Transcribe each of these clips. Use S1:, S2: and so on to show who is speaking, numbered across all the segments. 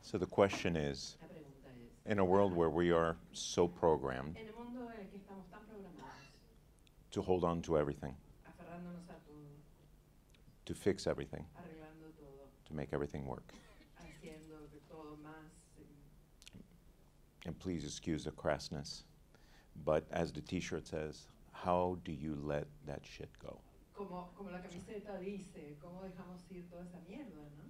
S1: So the question is,
S2: La pregunta es,
S1: in a world where we are so programmed
S2: en el mundo en el que estamos tan programados,
S1: to hold on to everything,
S2: aferrándonos a todo,
S1: to fix everything,
S2: arreglando todo,
S1: to make everything work.
S2: haciendo de todo más,
S1: And please excuse the crassness, but as the t-shirt says, how do you let that shit go?
S2: como la camiseta dice, ¿cómo dejamos ir toda esa mierda, no?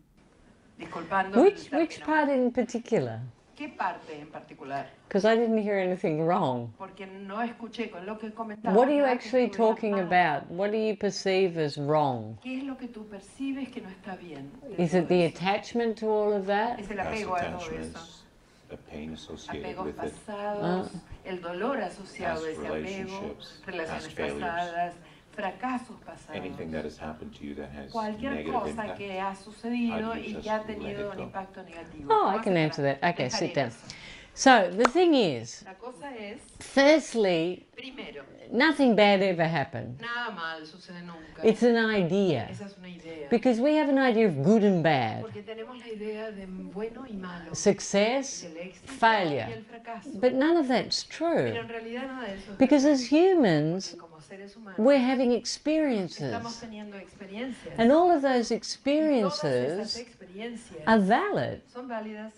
S2: Disculpando
S3: Which
S2: el término.
S3: part in particular?
S2: ¿Qué parte en particular?
S3: Because I didn't hear anything wrong.
S2: Porque no escuché con lo que comentaba.
S3: What are you
S2: nada que
S3: actually
S2: estuviera
S3: talking
S2: mal.
S3: about? What do you perceive as wrong?
S2: ¿Qué es lo que tú percibes que no está bien? de
S3: Is
S2: todo
S3: it the
S2: eso?
S3: attachment to all of that?
S2: Es el
S1: Past
S2: apego a todo eso.
S1: attachments, the pain associated
S2: Apegos
S1: with it,
S2: pasados, el dolor asociado a
S1: Past
S2: ese apego,
S1: relationships,
S2: relaciones
S1: past failures,
S2: pasadas, fracasos pasados.
S1: anything that has happened to you that has
S2: Cualquier
S1: negative
S2: cosa
S1: impact.
S2: que ha sucedido
S1: How do you
S2: y
S1: just
S2: que ha
S1: let
S2: tenido
S1: it
S2: un
S1: go?
S2: impacto negativo.
S3: Oh,
S2: ¿Cómo
S3: I can
S2: haces
S3: answer
S2: para
S3: that. Okay,
S2: dejar
S3: sit
S2: ir
S3: down.
S2: eso?
S3: So the thing is,
S2: La cosa es,
S3: firstly,
S2: primero,
S3: nothing bad ever happened.
S2: nada mal sucede nunca.
S3: It's an idea.
S2: Esa es una idea.
S3: Because we have an idea of good and bad,
S2: Porque tenemos la idea de bueno y malo,
S3: success,
S2: del éxito y
S3: failure.
S2: el fracaso.
S3: But none of that's
S2: Pero
S3: true.
S2: en realidad nada de eso es
S3: Because
S2: verdad.
S3: as humans,
S2: Porque como seres humanos
S3: we're having
S2: estamos
S3: experiences.
S2: teniendo experiencias.
S3: And all of those
S2: Y todas esas
S3: experiences
S2: experiencias
S3: are valid.
S2: son válidas,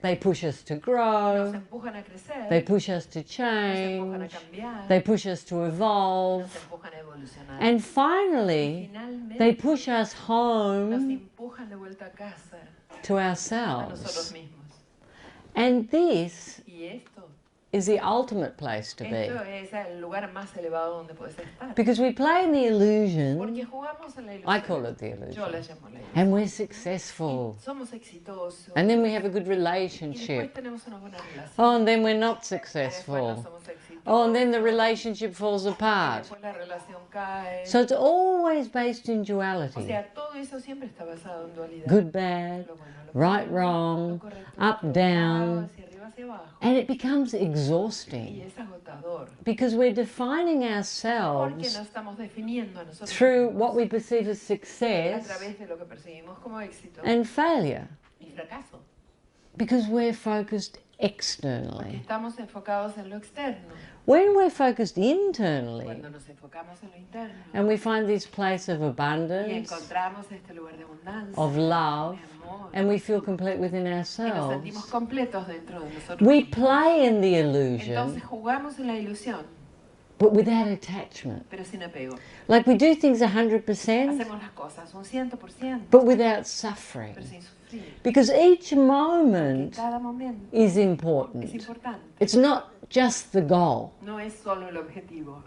S3: They push us to
S2: nos
S3: grow,
S2: empujan a crecer,
S3: they push us to
S2: nos empujan a
S3: change,
S2: cambiar,
S3: they push us to evolve,
S2: nos empujan a evolucionar.
S3: and
S2: Y
S3: finally,
S2: finalmente
S3: they push us
S2: nos
S3: home
S2: empujan de vuelta a casa,
S3: to
S2: a nosotros
S3: ourselves.
S2: mismos.
S3: And this
S2: Y esto
S3: is the ultimate place to be.
S2: es el lugar más elevado donde puedes estar.
S3: Because we play in the
S2: Porque
S3: illusion,
S2: jugamos en la
S3: I
S2: ilusión.
S3: call it the
S2: Yo
S3: illusion,
S2: la llamo la ilusión.
S3: and we're
S2: Y
S3: successful.
S2: somos exitosos.
S3: And then we have a good
S2: Y después
S3: relationship.
S2: tenemos una buena relación.
S3: Oh, and then we're not
S2: Y después no
S3: successful.
S2: somos exitosos.
S3: Oh, and then the relationship falls
S2: Y
S3: apart.
S2: después la relación cae.
S3: So it's always based in
S2: O
S3: duality.
S2: sea, todo eso siempre está basado en dualidad.
S3: Good, bad,
S2: Lo bueno, lo
S3: right,
S2: malo,
S3: wrong,
S2: lo correcto,
S3: up,
S2: lo equivocado,
S3: down.
S2: hacia arriba, hacia abajo.
S3: And it becomes
S2: Y
S3: exhausting
S2: es agotador.
S3: because we're defining
S2: Porque
S3: ourselves
S2: nos estamos definiendo a nosotros
S3: through
S2: mismos
S3: what we perceive as
S2: a
S3: success
S2: través de lo que percibimos como éxito
S3: and failure
S2: y fracaso.
S3: because we're focused
S2: Porque
S3: externally.
S2: estamos enfocados en lo externo.
S3: When we're focused internally
S2: Cuando nos enfocamos en lo interno
S3: and we find this place of
S2: y
S3: abundance,
S2: encontramos este lugar de abundancia,
S3: of love,
S2: de amor,
S3: and we feel complete within
S2: y nos sentimos
S3: ourselves,
S2: completos dentro de nosotros
S3: we
S2: mismos.
S3: play in the illusion
S2: Entonces jugamos en la ilusión,
S3: but without attachment.
S2: pero sin apego.
S3: Like we do things 100%
S2: Hacemos las cosas un 100%,
S3: but without suffering.
S2: pero sin sufrir.
S3: Because each
S2: Porque
S3: moment
S2: cada momento
S3: is
S2: es
S3: important.
S2: importante.
S3: It's not just the goal.
S2: No es solo el objetivo,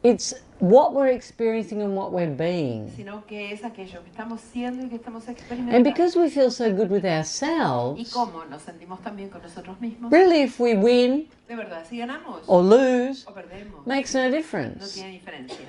S3: It's what we're experiencing and what we're being.
S2: sino que es aquello que estamos siendo y que estamos
S3: And
S2: experimentando.
S3: because we feel so good with
S2: Y
S3: ourselves,
S2: cómo nos sentimos también con nosotros mismos,
S3: really if we win
S2: de verdad, si ganamos
S3: or lose
S2: o perdemos,
S3: makes no
S2: no
S3: difference.
S2: tiene diferencia,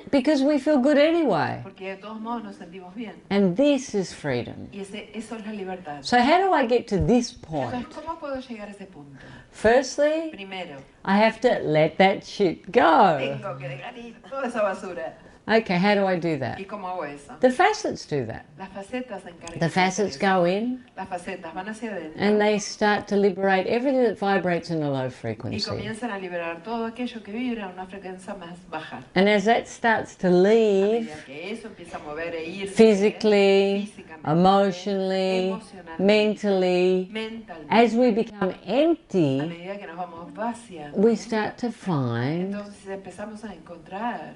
S3: Because we feel good anyway.
S2: porque de todos modos nos sentimos bien.
S3: And this is freedom.
S2: Y eso es la libertad.
S3: So how do I get to this point?
S2: Entonces, ¿cómo puedo llegar a ese punto?
S3: Firstly,
S2: Primero,
S3: I have to let that shit go.
S2: tengo que dejar ir toda esa basura.
S3: Okay, how do I do that?
S2: ¿Y cómo hago eso?
S3: The facets do that.
S2: Las facetas se encargan
S3: The
S2: de hacer
S3: facets
S2: eso.
S3: go in
S2: Las facetas van hacia adentro
S3: and they start to liberate everything that vibrates in a low
S2: y
S3: frequency.
S2: comienzan a liberar todo aquello que vibra a una frecuencia más baja.
S3: And as that starts to
S2: A
S3: leave
S2: medida que eso empieza a mover e ir
S3: physically,
S2: físicamente,
S3: emotionally,
S2: emocionalmente,
S3: mentally,
S2: mentalmente,
S3: as we become
S2: a
S3: empty,
S2: medida que nos vamos vaciando,
S3: we start to find
S2: entonces empezamos a encontrar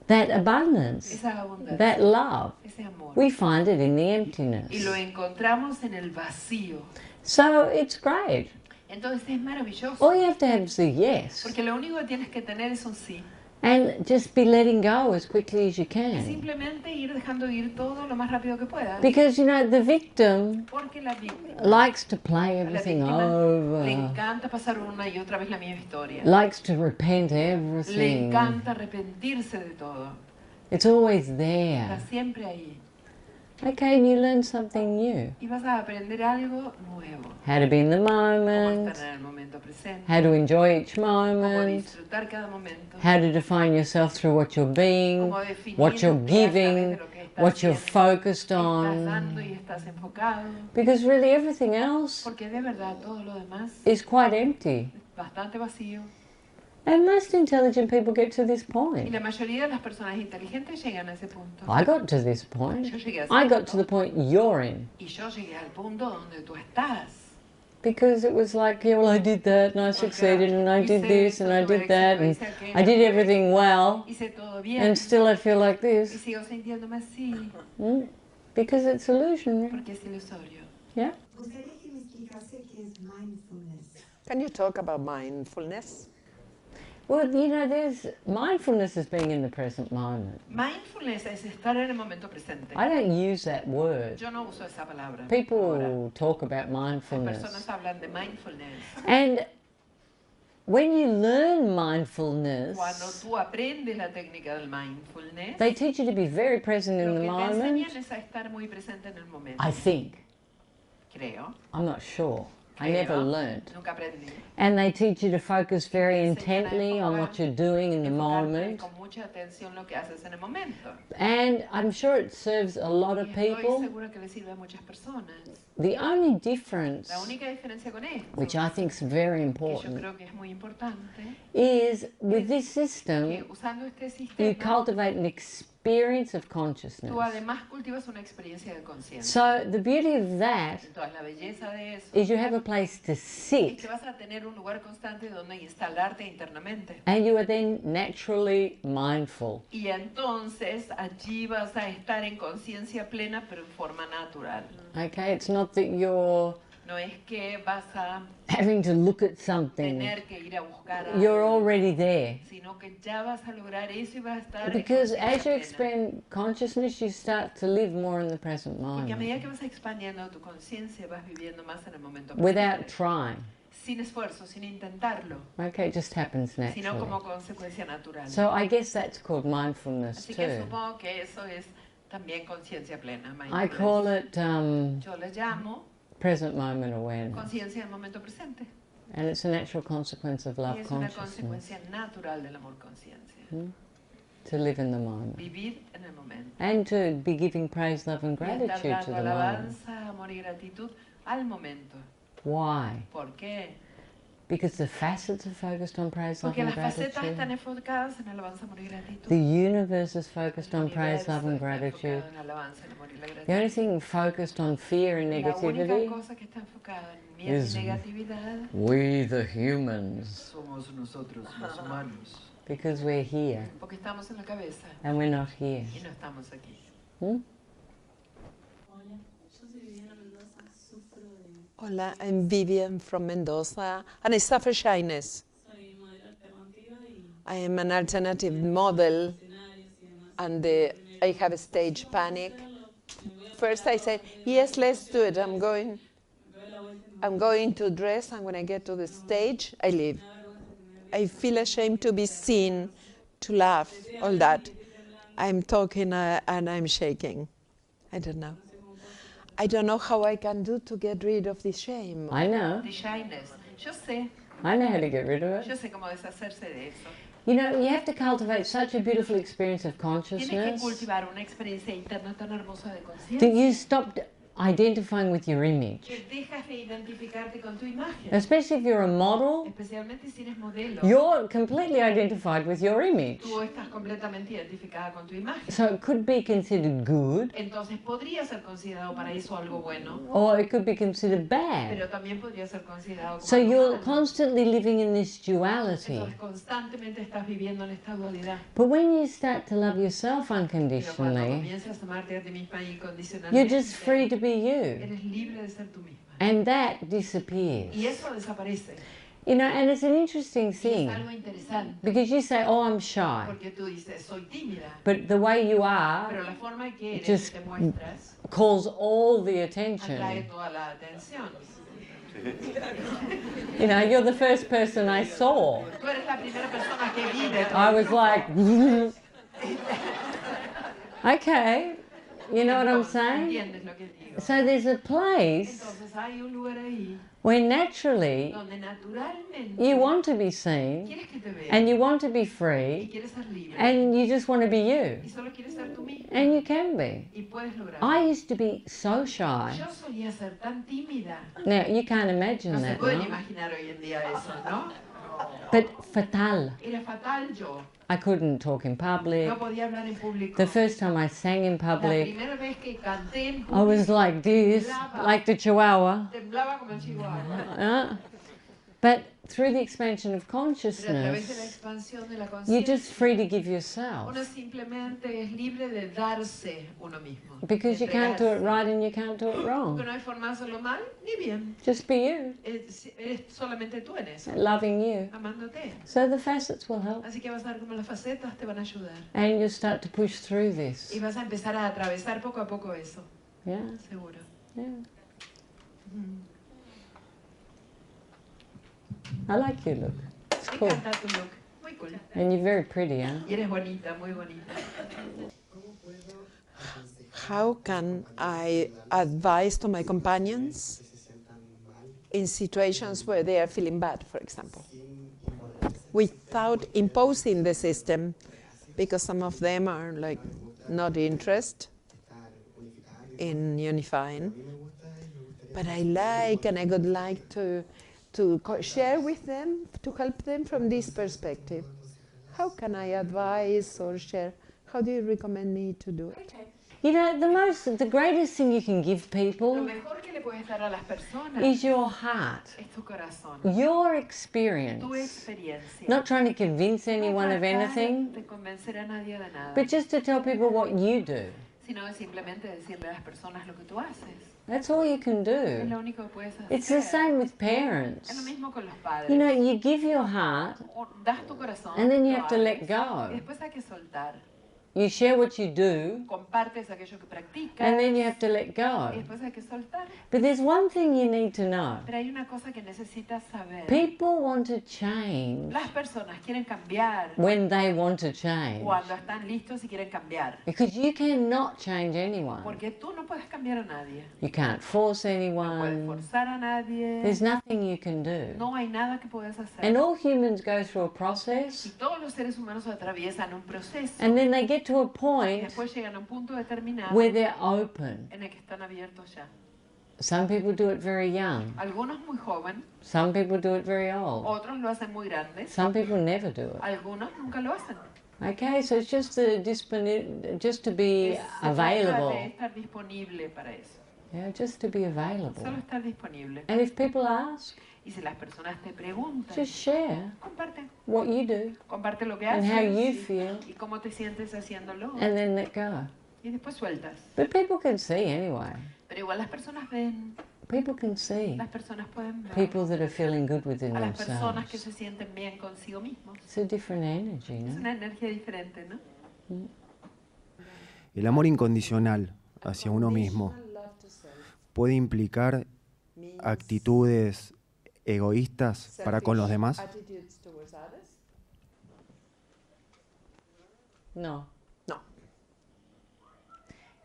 S3: that abundance,
S2: esa abundancia,
S3: that love.
S2: ese amor.
S3: We find it in the
S2: Y lo
S3: emptiness.
S2: encontramos en el vacío.
S3: So it's great.
S2: Entonces es maravilloso.
S3: All you have to have is a yes
S2: Porque lo único que tienes que tener es un sí.
S3: and just be letting go as quickly as you
S2: Y
S3: can.
S2: simplemente ir dejando ir todo lo más rápido que puedas.
S3: Because, you know, the victim
S2: Porque la víctima,
S3: likes to play
S2: a la
S3: everything
S2: víctima le
S3: over,
S2: encanta pasar una y otra vez la misma historia.
S3: likes to repent
S2: Le
S3: everything.
S2: encanta arrepentirse de todo.
S3: It's always
S2: Está
S3: there.
S2: siempre ahí.
S3: Okay, and you learn something new.
S2: Y vas a aprender algo nuevo.
S3: How to be in the
S2: Cómo
S3: moment,
S2: estar en el momento presente.
S3: how to enjoy each
S2: Cómo
S3: moment,
S2: disfrutar cada momento.
S3: how to define yourself through what you're being,
S2: Cómo definir
S3: what you're
S2: a través de
S3: giving,
S2: lo que
S3: what you're
S2: haciendo,
S3: focused
S2: estás
S3: on.
S2: dando y estás enfocado,
S3: Because really everything else
S2: porque de verdad todo lo demás
S3: is quite empty.
S2: es bastante vacío.
S3: And most intelligent people get to this
S2: Y
S3: point.
S2: la mayoría de las personas inteligentes llegan a ese punto.
S3: I got to this point.
S2: Yo llegué a ese
S3: I got
S2: punto.
S3: to the point you're in.
S2: Y yo llegué al punto donde tú estás.
S3: Because it was like, yeah, well, I did that and I succeeded and I did this and I did that and I did everything well,
S2: Hice todo bien.
S3: and still I feel like
S2: Y
S3: this.
S2: sigo sintiéndome así.
S3: Because it's illusionary.
S2: Porque es ilusorio.
S3: Yeah?
S4: Gustaría que me explicase qué es mindfulness.
S5: Can you talk about mindfulness?
S3: Well, you know, there's mindfulness is being in the present moment.
S2: Mindfulness es estar en el momento presente.
S3: I don't use that word.
S2: Yo no uso esa palabra. Ahora.
S3: People talk about
S2: Las
S3: mindfulness.
S2: personas hablan de mindfulness.
S3: And when you learn mindfulness,
S2: Cuando tú aprendes la técnica del mindfulness,
S3: they teach you to be very present in
S2: lo
S3: the
S2: que te
S3: moment.
S2: enseñan es a estar muy presente en el momento.
S3: I think.
S2: Creo.
S3: I'm not sure. I never
S2: Creo.
S3: learned.
S2: Nunca aprendí.
S3: And they teach you to focus very
S2: Te enseñan a
S3: intently on what you're doing in the
S2: enfocarte
S3: moment.
S2: con mucha atención lo que haces en el momento.
S3: And I'm sure it serves a lot
S2: Y
S3: of
S2: estoy
S3: people.
S2: segura que le sirve a muchas personas.
S3: The only difference,
S2: La única diferencia con esto,
S3: which I think is very
S2: que yo
S3: important,
S2: creo que es muy importante,
S3: is with this
S2: que
S3: system,
S2: usando este
S3: you
S2: sistema,
S3: cultivate an experience of consciousness.
S2: tú además cultivas una experiencia de conciencia.
S3: So the beauty of that
S2: Entonces la belleza de eso
S3: is you have a place to
S2: es
S3: sit,
S2: que vas a tener un lugar constante donde instalarte internamente.
S3: and you are then naturally mindful.
S2: Y entonces allí vas a estar en conciencia plena, pero en forma natural.
S3: Okay, it's not that you're
S2: No es que vas a
S3: having to look at something.
S2: tener que ir a buscar
S3: You're
S2: algo,
S3: already there.
S2: sino que ya vas a lograr eso y vas a estar en
S3: Because
S2: conciencia
S3: as you
S2: plena.
S3: expand consciousness, you start to live more in the present
S2: Porque a medida
S3: moment
S2: que vas expandiendo tu conciencia, vas viviendo más en el momento
S3: without
S2: presente.
S3: trying.
S2: Sin esfuerzo, sin intentarlo,
S3: Okay, it just happens
S2: sino como
S3: naturally.
S2: consecuencia natural.
S3: So I guess that's called mindfulness
S2: Así que
S3: too.
S2: supongo que eso es también conciencia plena.
S3: I call it
S2: Yo le llamo
S3: present moment awareness.
S2: conciencia del momento presente.
S3: And it's a natural consequence of
S2: Y
S3: love
S2: es una
S3: consciousness,
S2: consecuencia natural del amor conciencia.
S3: to live in the moment.
S2: Vivir en el momento.
S3: And to be giving praise, love and
S2: Y estar
S3: gratitude to
S2: dando
S3: the moment.
S2: alabanza, amor y gratitud al momento.
S3: Why?
S2: ¿Por qué?
S3: Because the facets are focused on praise, love
S2: Porque
S3: and
S2: las facetas están
S3: gratitude.
S2: enfocadas en alabanza, amor y gratitud.
S3: The universe is focused
S2: El
S3: on praise,
S2: universo
S3: love and
S2: está
S3: gratitude.
S2: enfocado en alabanza, en amor y la
S3: The only
S2: gratitud.
S3: thing focused on fear and
S2: La única
S3: negativity,
S2: cosa que está enfocada en miedo
S3: is-
S2: y negatividad
S3: we the humans,
S2: somos nosotros, los humanos.
S3: because we're here
S2: Porque estamos en la cabeza
S3: and we're not here.
S2: y no estamos aquí.
S5: Hola, I'm Vivian from Mendoza, and I suffer shyness. I am an alternative model, and I have a stage panic. First I said, yes, let's do it. I'm going to dress, and when I get to the stage, I leave. I feel ashamed to be seen, to laugh, all that. I'm talking and I'm shaking. I don't know. I don't know how I can do to get rid of the shame.
S3: I know.
S2: The shyness. Yo sé
S3: I know how to get rid of it.
S2: cómo deshacerse de eso.
S3: You know, you have to cultivate such a beautiful experience of
S2: Tienes que
S3: consciousness
S2: cultivar una experiencia interna tan hermosa de
S3: that
S2: conciencia
S3: you stopped identifying with your image.
S2: que dejas de identificarte con tu imagen.
S3: Especially if you're a model,
S2: Especialmente si eres modelo.
S3: you're completely identified with your image.
S2: Tú estás completamente identificada con tu imagen.
S3: So it could be considered good,
S2: Entonces podría ser considerado para eso algo bueno,
S3: or it could be considered bad.
S2: pero también podría ser considerado como
S3: So
S2: algo
S3: you're
S2: malo.
S3: constantly living in this duality.
S2: Entonces constantemente estás viviendo en esta dualidad.
S3: But when you start to love yourself
S2: Pero cuando
S3: unconditionally,
S2: comienzas a amarte a ti misma
S3: you're
S2: incondicionalmente,
S3: just free to be you.
S2: eres libre de ser tú misma.
S3: And that disappears.
S2: Y eso desaparece.
S3: You know, and it's an interesting
S2: Y es
S3: thing
S2: algo interesante.
S3: because you say, oh, I'm shy.
S2: Porque tú dices, soy tímida.
S3: But the way you
S2: Pero
S3: are
S2: la forma que eres
S3: just
S2: y te muestras
S3: calls all the
S2: atrae
S3: attention.
S2: toda la atención.
S3: You know, you're the first person I saw.
S2: Tú eres la primera persona que vi de
S3: I was like, okay, You know what I'm
S2: Entonces,
S3: saying?
S2: ¿entiendes lo que digo?
S3: So there's a place
S2: Entonces hay un lugar ahí
S3: where naturally
S2: donde naturalmente
S3: you want to be seen
S2: quieres que te vean
S3: and you want to be
S2: y
S3: free
S2: quieres ser libre
S3: and you just want to be you.
S2: y solo quieres ser tú mismo
S3: And you can be.
S2: y puedes lograrlo.
S3: I used to be so shy.
S2: Yo solía ser tan tímida.
S3: Now, you can't imagine
S2: No se
S3: that,
S2: pueden
S3: no?
S2: imaginar hoy en día eso, ¿no?
S3: But fatal.
S2: Era fatal yo.
S3: I couldn't talk in public.
S2: No podía hablar en público.
S3: The first time I sang in
S2: La
S3: public,
S2: primera vez que canté en
S3: I was
S2: público,
S3: like this, like the chihuahua.
S2: temblaba como el chihuahua.
S3: But through the expansion of
S2: Pero a través de la
S3: consciousness,
S2: expansión de la
S3: you're just
S2: conciencia,
S3: free to give yourself.
S2: uno simplemente es libre de darse uno mismo.
S3: Because
S2: de
S3: you can't do it
S2: entregarse.
S3: right and you can't do it
S2: Porque
S3: wrong.
S2: no hay forma de hacerlo mal ni bien.
S3: Just be you,
S2: Eres solamente tú en eso,
S3: loving you.
S2: amándote.
S3: So the facets will help.
S2: Así que vas a ver cómo las facetas te van a ayudar.
S3: And you'll start to push through
S2: Y
S3: this.
S2: vas a empezar a atravesar poco a poco eso,
S3: Yeah,
S2: seguro.
S3: yeah. I like your look. It's
S2: Me
S3: cool.
S2: encanta tu look, muy cool.
S3: And you're very pretty, huh?
S2: Y eres bonita, muy bonita.
S5: How can I advise to my companions in situations where they are feeling bad, for example, without imposing the system, because some of them are like not interested in unifying. But I like and I would like to share with them, to help them from this perspective. How can I advise or share? How do you recommend me to do it?
S3: You know, the greatest thing you can give
S2: Lo
S3: people
S2: mejor que le puedes dar a las personas
S3: is your heart,
S2: es tu corazón,
S3: your
S2: tu
S3: experience.
S2: experiencia.
S3: Not trying to convince
S2: No
S3: anyone of
S2: tratar
S3: anything,
S2: de convencer a nadie de nada,
S3: but just to tell people what you do.
S2: sino de simplemente decirle a las personas lo que tú haces.
S3: That's all you can
S2: Es
S3: do.
S2: lo único que puedes hacer.
S3: It's the same with
S2: Es lo
S3: parents.
S2: mismo con los padres.
S3: You know, you give your heart
S2: Das tu corazón,
S3: and then you
S2: lo
S3: have to let
S2: abres,
S3: go.
S2: y después hay que soltar.
S3: You share what you do
S2: Compartes aquello que practicas
S3: and then you have to let
S2: y
S3: go.
S2: después hay que soltar.
S3: But there's one thing you need to know.
S2: Pero hay una cosa que necesitas saber.
S3: People want to change
S2: Las personas quieren cambiar
S3: when they want to change.
S2: cuando están listos y quieren cambiar.
S3: Because you cannot change anyone.
S2: Porque tú no puedes cambiar a nadie.
S3: You can't force
S2: No puedes
S3: anyone.
S2: forzar a nadie.
S3: There's nothing you can do.
S2: No hay nada que puedas hacer.
S3: And all humans go through a
S2: Y
S3: process
S2: todos los seres humanos atraviesan un proceso.
S3: and then they get to a
S2: Y
S3: point
S2: después llegan a un punto determinado
S3: where they're open.
S2: en el que están abiertos ya.
S3: Some people do it very young.
S2: Algunos muy jóvenes,
S3: Some people do it very old.
S2: otros lo hacen muy grandes,
S3: Some people never do it.
S2: algunos nunca lo hacen.
S3: Okay, so it's just just to be
S2: Se trata de
S3: available.
S2: estar disponible para eso.
S3: Yeah, just to be available.
S2: Solo estar disponible.
S3: And if people ask,
S2: Y si las personas te preguntan,
S3: just share
S2: comparte.
S3: what you do
S2: Comparte lo que
S3: and
S2: haces
S3: how you
S2: y,
S3: feel
S2: y cómo te sientes haciéndolo.
S3: and then let go.
S2: Y después sueltas.
S3: But people can see anyway.
S2: Pero igual las personas ven,
S3: People can see
S2: las personas pueden ver
S3: people that are feeling good within
S2: a las personas que
S3: themselves.
S2: se sienten bien consigo mismos.
S3: It's a different energy,
S2: Es
S3: no?
S2: una energía diferente, ¿no?
S6: El amor incondicional hacia uno mismo puede implicar actitudes egoístas para con los demás.
S3: No.
S5: No.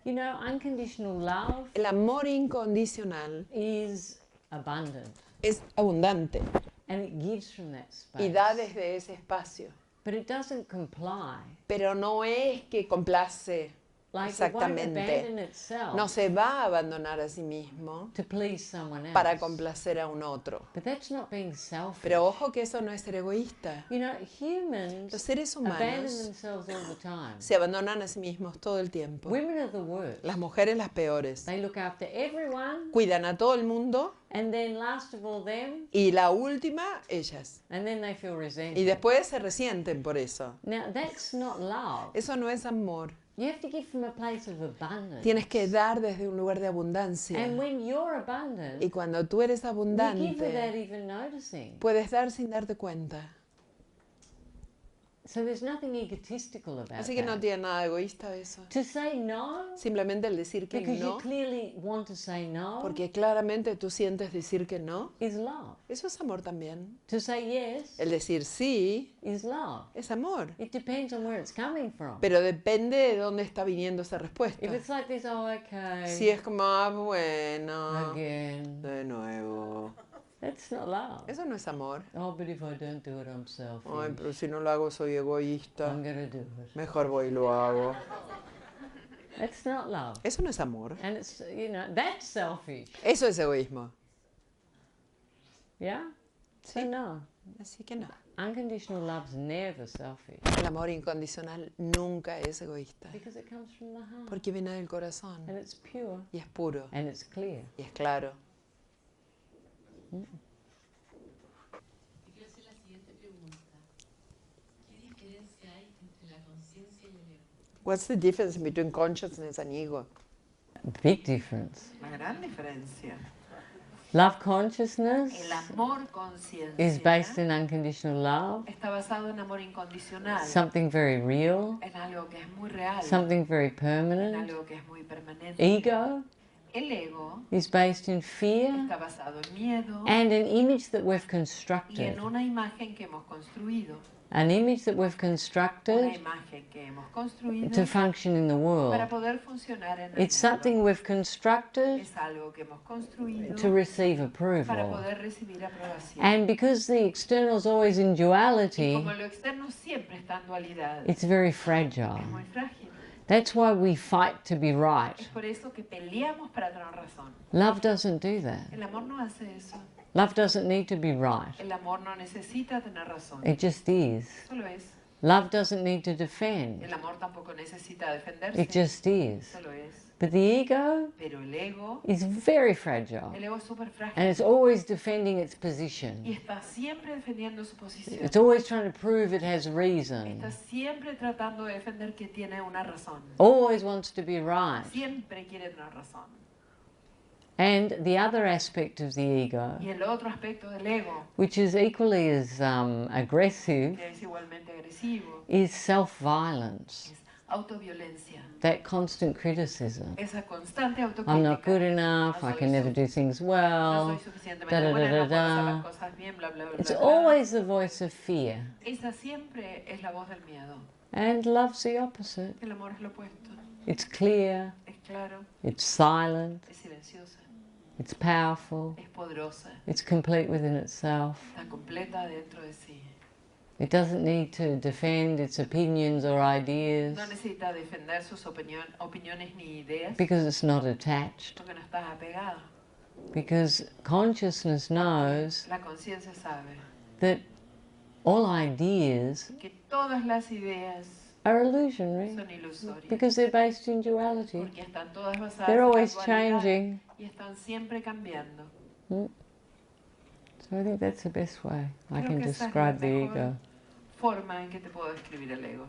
S3: You know, unconditional love
S5: El amor incondicional
S3: is abundant
S5: es abundante
S3: and it gives from that
S5: y da
S3: space.
S5: desde ese espacio,
S3: But it doesn't comply.
S5: pero no es que complace
S3: Like it won't abandon
S5: exactamente.
S3: itself
S5: No se va a abandonar a sí mismo
S3: to please someone else.
S5: para complacer a un otro.
S3: But that's not being selfish.
S5: Pero ojo que eso no es ser egoísta.
S3: You know, humans
S5: Los seres
S3: abandon
S5: humanos
S3: themselves all the time.
S5: se abandonan a sí mismos todo el tiempo.
S3: Women are the worst.
S5: Las mujeres las peores.
S3: They look after everyone,
S5: Cuidan a todo el mundo
S3: and then last of all them,
S5: y la última, ellas.
S3: and then they feel
S5: Y
S3: resentful.
S5: después se resienten por eso.
S3: Now, that's not love.
S5: Eso no es amor.
S3: You have to give from a place of abundance.
S5: Tienes que dar desde un lugar de abundancia.
S3: And when you're abundant,
S5: Y cuando tú eres
S3: you give without
S5: abundante,
S3: even noticing.
S5: puedes dar sin darte cuenta.
S3: So there's nothing egotistical about
S5: Así que no
S3: that.
S5: tiene nada egoísta eso.
S3: To say no,
S5: Simplemente el decir que
S3: because you
S5: no,
S3: clearly want to say no,
S5: porque claramente tú sientes decir que no,
S3: is love.
S5: eso es amor también.
S3: To say yes
S5: El decir sí
S3: is love.
S5: es amor,
S3: It depends on where it's coming from.
S5: pero depende de dónde está viniendo esa respuesta.
S3: If it's like this, oh, okay,
S5: Si es como, ah, bueno,
S3: again,
S5: de nuevo.
S3: that's not love.
S5: Eso no es amor.
S3: Oh, but if I don't do it, I'm selfish.
S5: Ay, pero si no lo hago soy egoísta.
S3: I'm gonna do it.
S5: Mejor voy y lo hago.
S3: That's not love.
S5: Eso no es amor.
S3: And it's, that's selfish.
S5: Eso es egoísmo.
S3: Yeah? So
S5: Sí.
S3: no.
S5: Así que no.
S3: Unconditional love's never selfish.
S5: El amor incondicional nunca es egoísta.
S3: Because it comes from the heart.
S5: Porque viene del corazón.
S3: And it's pure.
S5: Y es puro.
S3: And it's clear.
S5: Y es claro.
S7: Quiero hacer la siguiente pregunta. ¿Qué diferencia hay entre la conciencia y el ego?
S5: What's the difference between consciousness and ego?
S3: Big difference.
S2: Una gran diferencia.
S3: Love consciousness
S2: El amor conciencia
S3: is based in unconditional love,
S2: está basado en amor incondicional,
S3: something very real,
S2: en algo que es muy real,
S3: something very
S2: en
S3: permanent.
S2: algo que es muy permanente.
S3: Ego
S2: El ego
S3: is based in fear
S2: está basado en miedo
S3: and an image that we've
S2: y
S3: constructed.
S2: en una imagen que hemos construido.
S3: An image that we've
S2: Una
S3: constructed
S2: imagen que hemos construido
S3: to function in the
S2: para
S3: world.
S2: poder funcionar en el
S3: It's something
S2: mundo.
S3: we've constructed
S2: Es algo que hemos construido
S3: to receive
S2: para
S3: approval.
S2: poder recibir aprobación.
S3: And because the external is always in
S2: Y
S3: duality,
S2: como lo externo siempre está en dualidad,
S3: it's very fragile.
S2: es muy frágil.
S3: That's why we fight to be right.
S2: Es por eso que peleamos para tener razón.
S3: Love doesn't do that.
S2: El amor no hace eso.
S3: Love doesn't need to be right.
S2: El amor no necesita tener razón.
S3: It just is.
S2: Solo es.
S3: Love doesn't need to defend.
S2: El amor tampoco necesita defenderse.
S3: It just is.
S2: Solo es.
S3: But the ego
S2: Pero el ego
S3: is very fragile.
S2: es súper frágil.
S3: And it's always defending its
S2: Y
S3: position.
S2: está siempre defendiendo su posición.
S3: It's always trying to prove it has reason.
S2: Está siempre tratando de defender que tiene una razón.
S3: Always wants to be right.
S2: Siempre quiere tener razón.
S3: And the other aspect of the ego,
S2: Y el otro aspecto del ego,
S3: which is equally as aggressive,
S2: que es igualmente agresivo,
S3: is self-violence.
S2: es autoviolencia.
S3: That constant criticism.
S2: Esa constante
S3: I'm not good
S2: autocrítica.
S3: enough, I can never do things
S2: No
S3: well.
S2: soy suficientemente buena, no puedo hacer las cosas bien, bla, bla, bla,
S3: It's
S2: bla, bla.
S3: always the voice of fear.
S2: Esa siempre es la voz del miedo.
S3: And love's the opposite.
S2: El amor es lo opuesto.
S3: It's clear,
S2: Es claro,
S3: it's silent,
S2: es silenciosa,
S3: it's powerful,
S2: es poderosa,
S3: it's complete within itself.
S2: está completa dentro de sí.
S3: It doesn't need to defend its opinions or ideas
S2: No necesita defender sus opiniones ni ideas
S3: because it's not attached.
S2: porque no está apegado.
S3: Because consciousness knows
S2: La conciencia sabe
S3: that all ideas
S2: que todas las ideas
S3: are illusionary
S2: son ilusorias
S3: because they're based in duality.
S2: porque están todas basadas
S3: They're
S2: en la
S3: always
S2: dualidad
S3: changing.
S2: y están siempre cambiando.
S3: So I think that's the best way I
S2: Creo
S3: can
S2: que esa es la
S3: describe the
S2: mejor
S3: ego.
S2: forma en que te puedo describir el ego.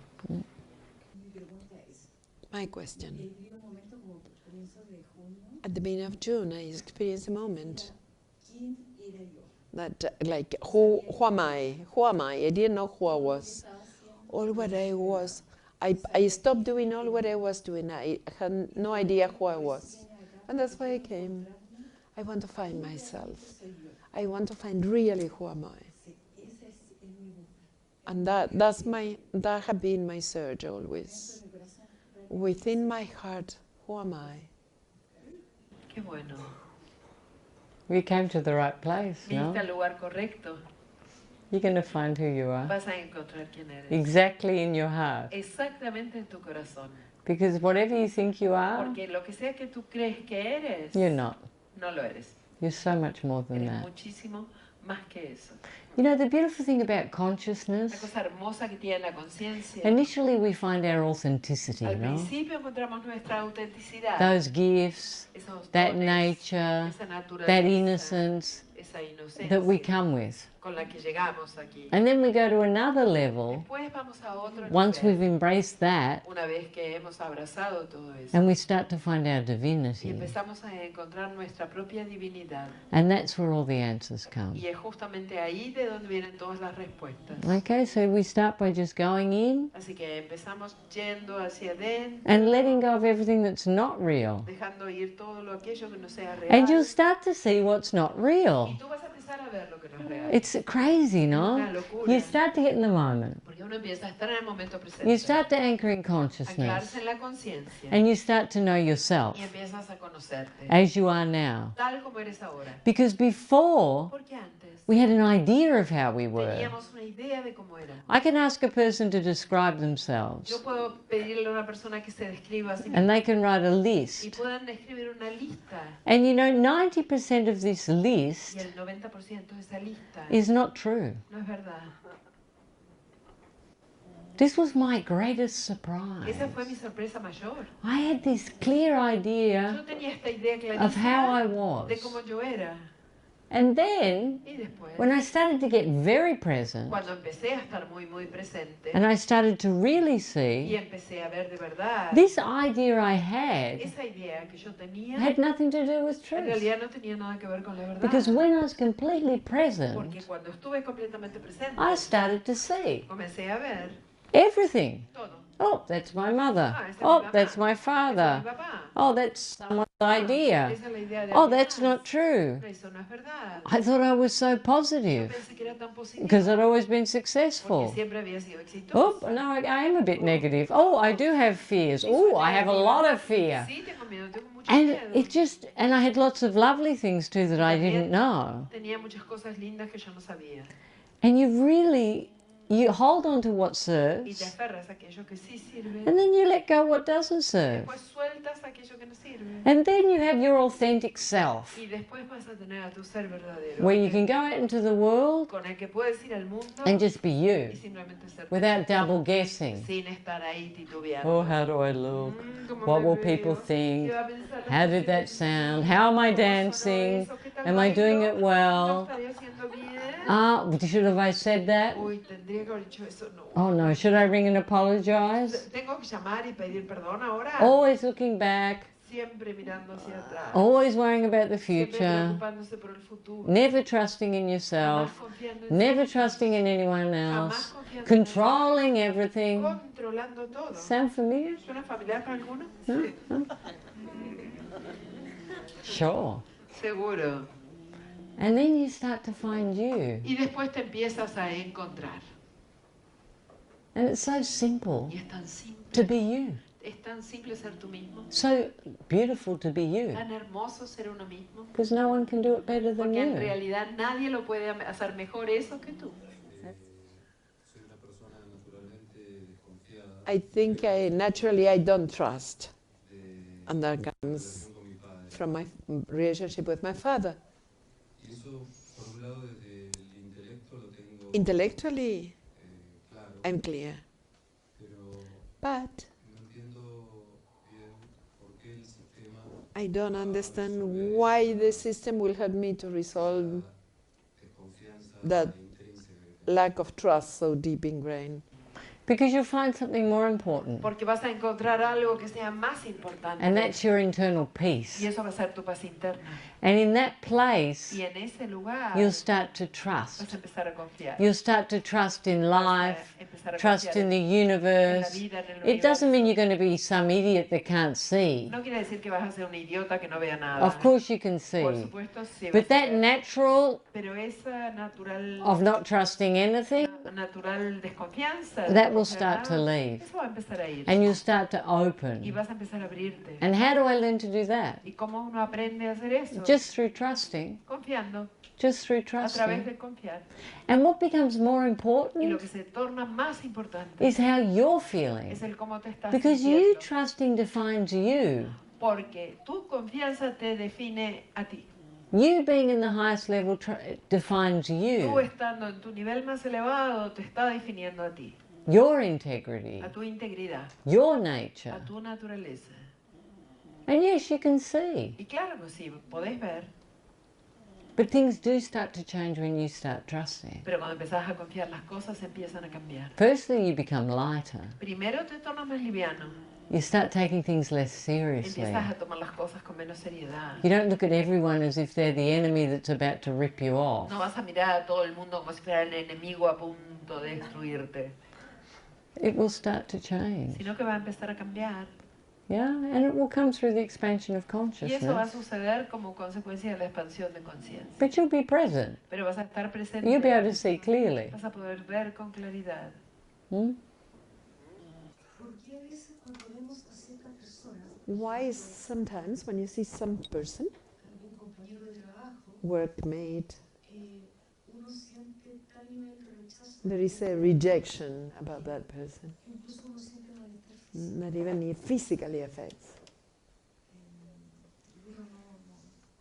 S5: My question. At the beginning of June, I experienced a moment that, like, who am I? Who am I? I didn't know who I was. All what I was, I stopped doing all what I was doing. I had no idea who I was. And that's why I came. I want to find myself. I want to find really who am I. And that has been my search always. Within my heart, who am I?
S2: Qué bueno.
S3: You came to the right place, no?
S2: Viniste al lugar correcto.
S3: You're going to find who you are.
S2: Vas a encontrar quién eres.
S3: Exactly in your heart.
S2: Exactamente en tu corazón.
S3: Because whatever you think you are,
S2: Porque lo que sea que tú crees que eres,
S3: you're not.
S2: no lo eres.
S3: You're so much more than
S2: Eres
S3: that.
S2: muchísimo más que eso.
S3: You know, the beautiful thing about
S2: La
S3: consciousness,
S2: cosa hermosa que tiene la conciencia.
S3: initially we find our authenticity,
S2: Al
S3: no?
S2: principio encontramos nuestra autenticidad.
S3: Those gifts,
S2: Esos
S3: that
S2: dones,
S3: nature,
S2: esa naturaleza,
S3: that innocence,
S2: esa esa
S3: that we
S2: inocencia
S3: come with.
S2: con la que llegamos aquí.
S3: And then we go to another level
S2: Después vamos a otro
S3: once we've
S2: nivel,
S3: embraced that,
S2: una vez que hemos abrazado todo eso.
S3: and we start to find our
S2: Y
S3: divinity.
S2: empezamos a encontrar nuestra propia divinidad.
S3: And that's where all the answers come.
S2: Y es justamente ahí de donde vienen todas las respuestas.
S3: Okay, so we start by just going in
S2: Así que empezamos yendo hacia adentro,
S3: and letting go of everything that's not real.
S2: dejando ir todo lo aquello que no sea real.
S3: And you'll start to see what's not
S2: Y
S3: real.
S2: tú vas a empezar a ver lo que no es real.
S3: It's crazy, no?
S2: Una locura.
S3: You start to get in the moment.
S2: Porque uno empieza a estar en el momento presente.
S3: You start to anchor in consciousness.
S2: Anclarse en la conciencia.
S3: And you start to know yourself
S2: Y empiezas a conocerte.
S3: as you are now.
S2: Tal como eres ahora.
S3: Because before,
S2: Porque antes
S3: we had an idea of how we were.
S2: teníamos una idea de cómo era.
S3: I can ask a person to describe themselves,
S2: Yo puedo pedirle a una persona que se describa a sí
S3: and
S2: misma
S3: they can write a
S2: y
S3: list.
S2: puedan escribir una lista.
S3: And you know, 90% of this
S2: Y
S3: list
S2: el 90% de esa lista
S3: is not true.
S2: no es verdad.
S3: This was my greatest surprise.
S2: Esa fue mi sorpresa mayor.
S3: I had this clear
S2: Yo
S3: idea
S2: tenía esta idea
S3: of how I
S2: clarísima de
S3: was.
S2: cómo yo era.
S3: And then,
S2: Y después,
S3: when I started to get very present,
S2: cuando empecé a estar muy, muy presente
S3: and I started to really
S2: y
S3: see,
S2: empecé a ver de verdad,
S3: this idea I had
S2: esa idea que yo tenía
S3: had nothing to do with
S2: en
S3: truth.
S2: realidad no tenía nada que ver con la verdad.
S3: Because when I was completely present,
S2: Porque cuando estuve completamente presente,
S3: I started to see
S2: comencé a ver
S3: everything.
S2: todo.
S3: Oh, that's my mother.
S2: Ah, esa es mi
S3: Oh,
S2: mamá.
S3: that's my
S2: Esa es
S3: father.
S2: mi papá.
S3: Oh, that's someone's idea.
S2: Esa es la idea de
S3: Oh,
S2: alguien
S3: that's
S2: más.
S3: not true.
S2: Pero eso no es verdad.
S3: I thought I was so
S2: Yo
S3: positive
S2: pensé que era tan positivo
S3: because I'd always been
S2: porque
S3: successful.
S2: siempre había sido
S3: Oh,
S2: exitosa.
S3: no, I am a bit negative. Oh, I do have fears. Oh, I have a lot of fear.
S2: Sí, tengo miedo, tengo mucho
S3: And
S2: miedo.
S3: it just, and I had lots of lovely things too that I didn't know.
S2: Tenía muchas cosas lindas que yo no sabía.
S3: And you really, you hold on to what
S2: Y te
S3: serves,
S2: aferras a aquello que sí sirve.
S3: and then you let go what doesn't serve.
S2: Después sueltas aquello que no sirve.
S3: And then you have your authentic self,
S2: Y después vas a tener a tu ser verdadero.
S3: where you can go out into the world
S2: Con el que puedes ir al mundo
S3: and just be you,
S2: y simplemente ser
S3: without double guessing.
S2: sin estar ahí titubeando.
S3: Oh, how do I look?
S2: ¿Cómo
S3: What
S2: me
S3: will
S2: veo?
S3: people
S2: ¿Qué
S3: think?
S2: va a pensar la
S3: How did
S2: gente?
S3: that sound? How am I
S2: ¿Cómo sonó
S3: dancing?
S2: eso? ¿Qué tal
S3: Am I doing
S2: bailo?
S3: it
S2: ¿Lo
S3: well?
S2: estaré haciendo bien?
S3: Should have I said that?
S2: Uy, tendría que haber dicho eso. No.
S3: Oh no, should I ring and apologize?
S2: Tengo que llamar y pedir perdón ahora.
S3: Always looking back,
S2: Siempre mirando hacia atrás.
S3: always worrying about the
S2: Siempre
S3: future,
S2: preocupándose por el futuro.
S3: never trusting in
S2: Jamás
S3: yourself,
S2: confiando en
S3: never
S2: sí,
S3: trusting in anyone
S2: jamás
S3: else,
S2: confiando en
S3: controlling everything.
S2: controlando todo.
S3: Sound familiar?
S2: ¿Suena familiar para alguno?
S3: No?
S2: Sí.
S3: No? Sure.
S2: Seguro.
S3: And then you start to find you.
S2: Y después te empiezas a encontrar.
S3: And it's so simple
S2: Y es tan simple.
S3: to be you.
S2: Es tan simple ser tú mismo.
S3: So beautiful to be you.
S2: Tan hermoso ser uno mismo.
S3: Because no one can do it better than
S2: Porque en
S3: you.
S2: realidad nadie lo puede hacer mejor eso que tú.
S5: I think naturally I don't trust. And that comes from my relationship with my father. Intellectually, I'm clear. But I don't understand why the system will help me to resolve that lack of trust so deep ingrained.
S3: Because you'll find something more important.
S2: Porque vas a encontrar algo que sea más importante.
S3: And that's your internal peace.
S2: Y eso va a ser tu paz interna.
S3: And in that place,
S2: Y en ese lugar
S3: you'll start to
S2: vas
S3: trust.
S2: a empezar a confiar.
S3: You'll start to trust in life,
S2: Empezar a
S3: trust
S2: confiar
S3: in the
S2: en la
S3: universe.
S2: vida, en el
S3: It doesn't
S2: universo.
S3: mean you're going to be some idiot that can't see.
S2: No quiere decir que vas a ser un idiota que no vea nada.
S3: Of course you can
S2: Por
S3: see.
S2: supuesto, sí.
S3: But
S2: vas a
S3: that
S2: ver.
S3: natural
S2: Pero esa natural,
S3: of not trusting anything,
S2: natural desconfianza. de
S3: that will
S2: confiar
S3: start to
S2: nada,
S3: leave.
S2: Eso va a empezar a ir.
S3: And you'll start to
S2: Y
S3: open.
S2: vas a empezar a abrirte.
S3: And how do I learn to do that?
S2: ¿Y cómo uno aprende a hacer eso?
S3: Just through trusting.
S2: Confiando.
S3: Just through
S2: A través
S3: trusting.
S2: de confiar.
S3: And what becomes more
S2: Y lo
S3: important
S2: que se torna más importante
S3: is how you're feeling.
S2: es el cómo te estás
S3: Because you
S2: sintiendo.
S3: trusting defines you.
S2: Porque tu confianza te define a ti.
S3: You being in the highest level defines
S2: Tú
S3: you.
S2: estando en tu nivel más elevado te está definiendo a ti,
S3: Your integrity.
S2: a tu integridad,
S3: Your
S2: a
S3: nature.
S2: tu naturaleza.
S3: And yes, you can see.
S2: Y claro que sí, podés ver.
S3: But things do start to change when you start trusting.
S2: Pero cuando empezás a confiar, las cosas empiezan a cambiar.
S3: Firstly, you become lighter.
S2: Primero te tornas más liviano.
S3: You start taking things less seriously.
S2: Empiezas a tomar las cosas con menos seriedad.
S3: You don't look at everyone as if they're the enemy that's about to rip you off.
S2: No vas a mirar a todo el mundo como si fuera el enemigo a punto de destruirte,
S3: It will start to change.
S2: sino que va a empezar a cambiar.
S3: Yeah, and it will come through the expansion of
S2: Y eso va a
S3: consciousness.
S2: suceder como consecuencia de la expansión de conciencia.
S3: But you'll be present.
S2: Pero vas a estar presente.
S3: You'll be able to see clearly.
S2: Vas a poder ver con claridad.
S3: Hmm?
S4: Porque a veces cuando vemos a cierta persona,
S5: Why sometimes when you see some person,
S4: algún compañero de trabajo,
S5: workmate,
S4: uno siente tal nivel de rechazo,
S5: there is a rejection about that person
S4: incluso uno siente malestar físico.
S5: that even it physically affects.
S4: Y uno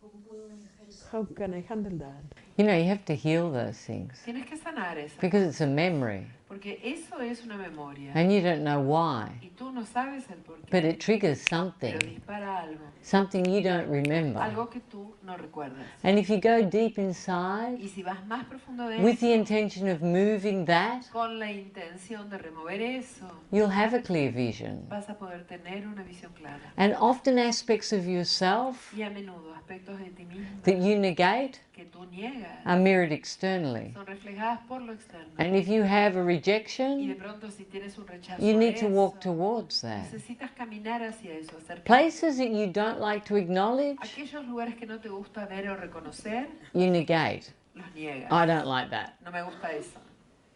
S4: ¿cómo puedo manejar eso?
S5: How can I handle that?
S3: You know, you have to heal those things
S2: Tienes que sanar eso.
S3: because it's a memory
S2: Porque eso es una memoria.
S3: and you don't know why.
S2: Y tú no sabes el por
S3: But
S2: qué.
S3: it triggers
S2: Pero
S3: something,
S2: dispara algo.
S3: something you don't remember.
S2: Algo que tú no recuerdas.
S3: And if you go deep inside
S2: Y si vas más profundo de
S3: with the
S2: eso,
S3: intention of moving that,
S2: con la intención de remover eso,
S3: you'll have a clear vision.
S2: vas a poder tener una visión clara.
S3: And often aspects of yourself
S2: Y a menudo aspectos de ti mismo
S3: that you negate
S2: que tú niegas
S3: are mirrored externally.
S2: son reflejadas por lo externo.
S3: And if you have a
S2: Y de
S3: rejection,
S2: pronto si tienes un rechazo
S3: you
S2: a
S3: need to
S2: eso,
S3: walk towards that.
S2: necesitas caminar hacia eso, acercarte.
S3: Places that you don't like to acknowledge,
S2: Aquellos lugares que no te gusta ver o reconocer,
S3: you negate.
S2: los niegas.
S3: I don't like that.
S2: No me gusta eso.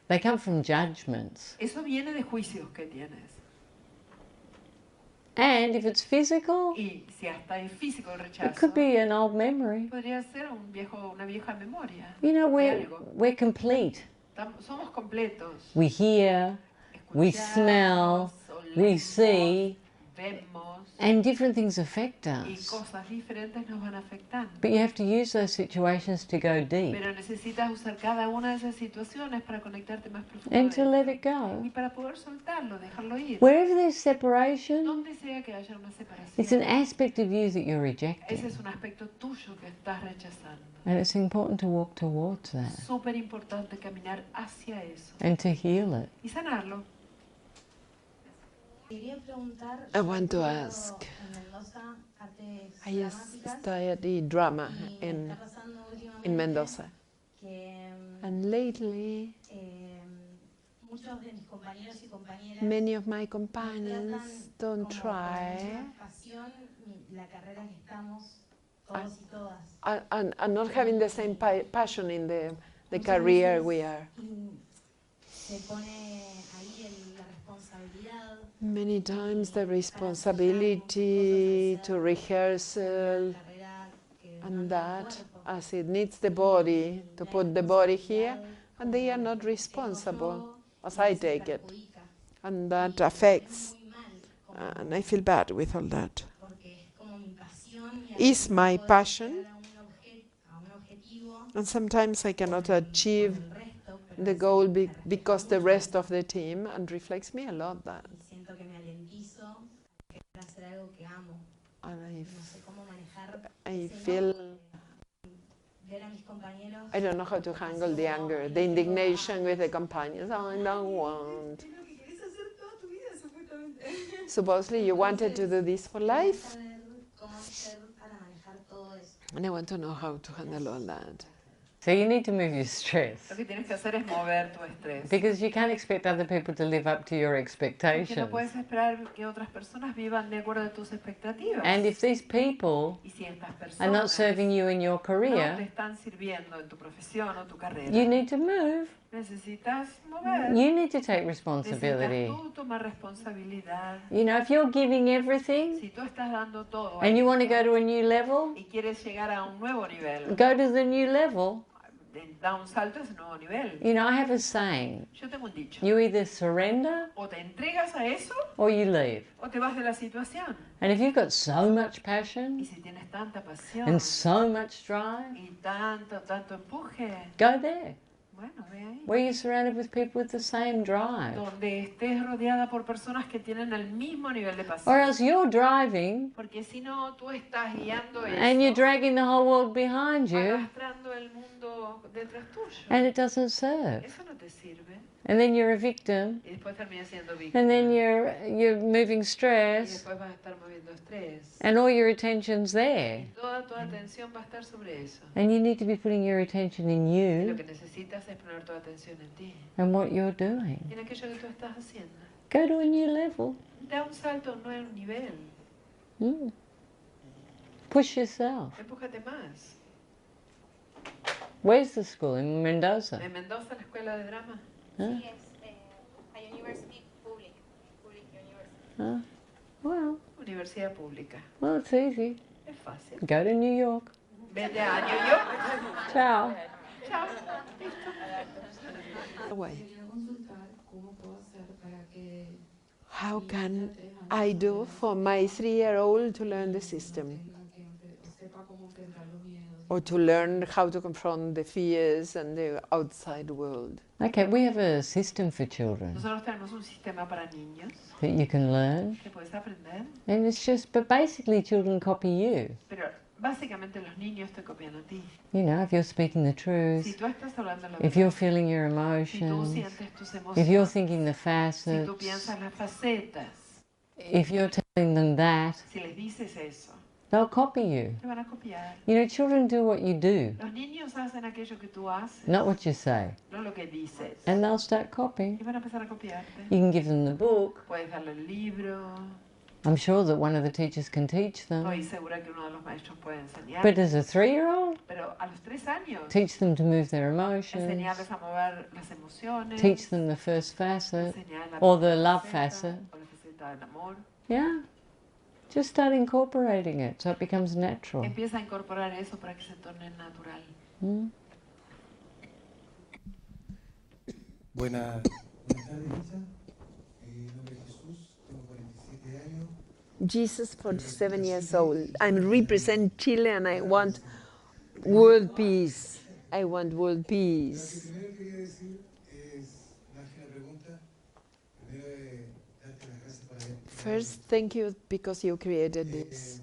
S3: They come from judgments.
S2: Eso viene de juicios que tienes.
S3: And if it's physical,
S2: Y si hasta es físico el
S3: it
S2: rechazo,
S3: could be an old memory.
S2: podría ser una vieja memoria.
S3: You know,
S2: de
S3: we're
S2: algo.
S3: complete.
S2: Somos completos.
S3: We hear, we smell,
S2: Escuchamos,
S3: we
S2: olemos,
S3: see,
S2: vemos,
S3: and different things affect
S2: y
S3: us.
S2: cosas diferentes nos van afectando.
S3: But you have to use those situations to go deep
S2: Pero necesitas usar cada una de esas situaciones para conectarte más
S3: and to let
S2: profundamente.
S3: it go.
S2: Y para poder soltarlo, dejarlo ir.
S3: Wherever there's separation,
S2: Donde sea que haya una
S3: it's an
S2: separación,
S3: aspect of you that you're
S2: ese
S3: rejecting.
S2: es un aspecto tuyo que estás rechazando.
S3: And it's important to walk towards that
S2: Súper importante caminar hacia eso
S3: and to heal it.
S2: y sanarlo.
S8: Quería preguntar,
S5: I want to
S8: yo
S5: ask.
S8: en Mendoza, artes
S5: I
S8: dramáticas,
S5: studied drama
S8: y me
S5: in
S8: está pasando últimamente
S5: in Mendoza,
S8: que
S5: and lately
S8: muchos de mis compañeros y compañeras
S5: many of my
S8: no
S5: companions
S8: tratan
S5: don't
S8: como con la
S5: try
S8: misma pasión la carrera que estamos todos y todas.
S5: and not having the same passion in the
S8: Muchas
S5: career
S8: veces,
S5: we are.
S8: Se pone ahí la responsabilidad.
S5: Many times the responsibility to rehearsal and that, as it needs the body, to put the body here, and they are not responsible, as I take it. And that affects, and I feel bad with all that. Is my passion, and sometimes I cannot achieve the goal because the rest of the team, and reflects me a lot that.
S8: Siento que me alentizo a querer hacer algo que amo.
S5: And
S8: No sé cómo manejar
S5: I
S8: ese
S5: feel
S8: enojo, ver a mis compañeros.
S5: I don't know how to handle the anger, the indignation with the companions. Oh, I don't want.
S2: Es lo que querés hacer toda tu vida, supuestamente.
S5: Supposedly you wanted to do this for life,
S8: Saber cómo hacer para manejar todo eso.
S5: and I want to know how to handle all that.
S3: So you need to move your stress
S2: Lo que tienes que hacer es mover tu estrés.
S3: because you can't expect other people to live up to your
S2: Porque
S3: expectations.
S2: no puedes esperar que otras personas vivan de acuerdo a tus expectativas.
S3: And if these people
S2: Y si estas
S3: are not
S2: personas
S3: serving you in your
S2: no te
S3: career,
S2: están sirviendo en tu profesión o tu carrera,
S3: you need to move.
S2: necesitas mover.
S3: You need to take
S2: Necesitas
S3: responsibility.
S2: tú tomar responsabilidad.
S3: You know, if you're giving everything
S2: Si tú estás dando todo
S3: and you want to
S2: esto
S3: go to a new level,
S2: y quieres llegar a un nuevo nivel,
S3: go to the new level.
S2: da un salto a ese nuevo nivel.
S3: You know, I have a saying,
S2: Yo tengo un dicho.
S3: you either surrender
S2: O te entregas a eso
S3: or you leave.
S2: o te vas de la situación.
S3: And if you've got so much
S2: Y
S3: passion
S2: si tienes tanta pasión
S3: and so much drive,
S2: y tanto empuje,
S3: go there.
S2: Bueno, ve ahí.
S3: Where you're surrounded with people with the same drive.
S2: Donde estés rodeada por personas que tienen el mismo nivel de
S3: Or
S2: pasión.
S3: else you're driving
S2: Porque si no, tú estás guiando
S3: and you're
S2: eso,
S3: dragging the whole world behind you,
S2: arrastrando el mundo detrás tuyo.
S3: and it doesn't serve.
S2: Eso no te sirve.
S3: And then you're a victim,
S2: Y después terminas siendo víctima.
S3: and then you're moving
S2: Y
S3: stress,
S2: después vas a estar moviendo estrés.
S3: and all your attention's there.
S2: Y toda tu atención va a estar sobre eso.
S3: And you need to be putting your attention in
S2: Y lo
S3: you
S2: que necesitas es poner tu atención en ti.
S3: and what you're doing.
S2: Y en aquello que tú estás haciendo.
S3: Go to a new level.
S2: Da un salto a un nuevo nivel.
S3: Mm. Push yourself.
S2: Empújate más.
S3: Where's the school? In Mendoza?
S2: En Mendoza, la escuela de drama.
S3: Huh?
S8: Sí, es a university public university.
S3: Huh? Well,
S2: Universidad pública.
S3: well, it's easy.
S2: Es fácil.
S3: Go to New York.
S2: Vete a New York.
S3: Ciao.
S2: Chao.
S5: Away.
S7: Quería consultar cómo puedo hacer para que
S5: How can I do for my 3-year-old to learn the system?
S7: sepa cómo enfrentar los miedos.
S5: Or to learn how to confront the fears and the outside world.
S3: Okay, we have a system for children
S2: Nosotros tenemos un sistema para niños
S3: that you can learn.
S2: que puedes aprender,
S3: And it's just, but basically children copy you.
S2: pero básicamente los niños te copian a ti.
S3: You know, if you're speaking the
S2: Si
S3: truth,
S2: tú estás hablando la
S3: if
S2: verdad,
S3: you're feeling your
S2: si tú
S3: emotions,
S2: sientes tus
S3: if you're
S2: emociones,
S3: thinking the
S2: si tú
S3: facets,
S2: piensas las facetas,
S3: if you're telling them that,
S2: si les dices eso,
S3: they'll copy you.
S2: te van a copiar.
S3: You know, children do what you do,
S2: Los niños hacen aquello que tú haces,
S3: not what you say.
S2: no lo que dices.
S3: And they'll start copying.
S2: Y van a empezar a copiarte.
S3: You can give them the book.
S2: Puedes darle el libro.
S3: I'm sure that one of the teachers can teach them.
S2: Estoy segura que uno de los maestros puede enseñar.
S3: But as a 3-year-old,
S2: Pero a los 3 años,
S3: teach them to move their emotions,
S2: enseñarles a mover las emociones,
S3: teach them the first facet,
S2: enseñar la
S3: or the
S2: primera
S3: love
S2: faceta,
S3: facet.
S2: o la faceta del amor.
S3: Yeah. Just start incorporating it so it becomes natural.
S2: Empieza a incorporar eso para que se torne natural.
S3: Mm.
S9: Buenas tardes, Isha. Mi nombre es Jesús, tengo 47 años.
S5: Jesus, 47 years old. I represent Chile and I want world peace. I want world
S9: Lo que
S5: peace.
S9: primero quería decir es darte una pregunta. Primero, darte las gracias por haber.
S5: First, thank you because you created this.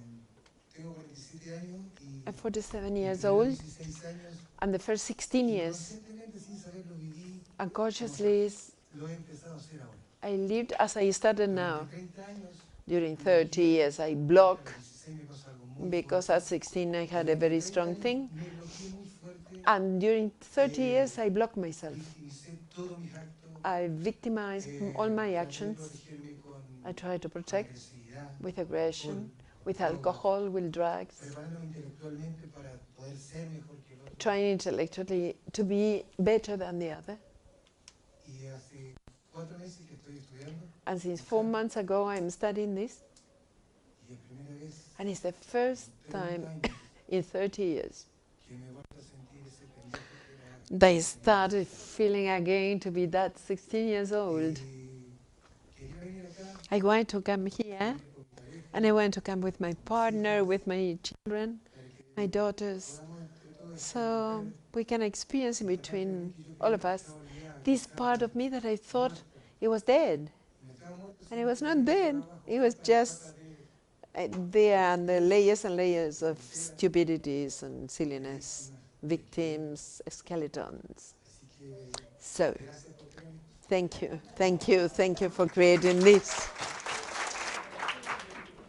S9: Tengo 47 años y
S5: I'm 47 years
S9: los
S5: old,
S9: 16 años,
S5: and the first 16 years,
S9: conscientemente sin saberlo viví,
S5: unconsciously,
S9: lo he empezado a hacer ahora.
S5: I lived as I started now.
S9: Durante 30 años,
S5: During 30 years, I blocked
S9: a los 16 me pasó algo muy
S5: because at 16 I had a very strong thing.
S9: me bloqueé muy fuerte,
S5: And during 30 years, I blocked myself.
S9: victimicé todos mis actos,
S5: I victimized all my
S9: traté de
S5: actions.
S9: protegerme con
S5: I tried to protect
S9: agresividad,
S5: with aggression, with alcohol, with drugs,
S9: preparándome intelectualmente para poder ser mejor que el otro.
S5: trying intellectually to be better than the other.
S9: Y hace 4 meses que estoy estudiando
S5: And since 4 months ago, I'm studying this,
S9: y es primera vez
S5: and it's the first
S9: en 30
S5: time
S9: años
S5: in 30 years
S9: que me he vuelto a sentir ese pendejo que era.
S5: that I started feeling again to be that 16 years old.
S9: Quería venir acá
S5: I wanted to come here,
S9: con mi pareja
S5: and I wanted to come with my partner, with my children,
S9: para que
S5: my daughters,
S9: podamos entre todos
S5: so we can experience in between all of us
S9: olvidar.
S5: this part of me that I thought it was dead.
S9: Me estaba muerto
S5: And it was not dead, it was just there and the layers and layers of stupidities and silliness, victims, skeletons.
S9: así que
S5: So,
S9: gracias por tenerme.
S5: thank you for creating this.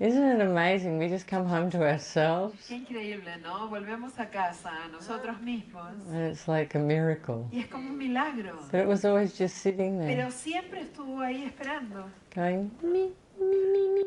S3: Isn't it amazing? We just come home to ourselves
S2: Qué increíble, ¿no? Volvemos a casa, a nosotros mismos.
S3: and it's like a miracle.
S2: Y es como un milagro.
S3: But it was always just sitting there,
S2: Pero siempre estuvo ahí esperando.
S3: going, me, me, me,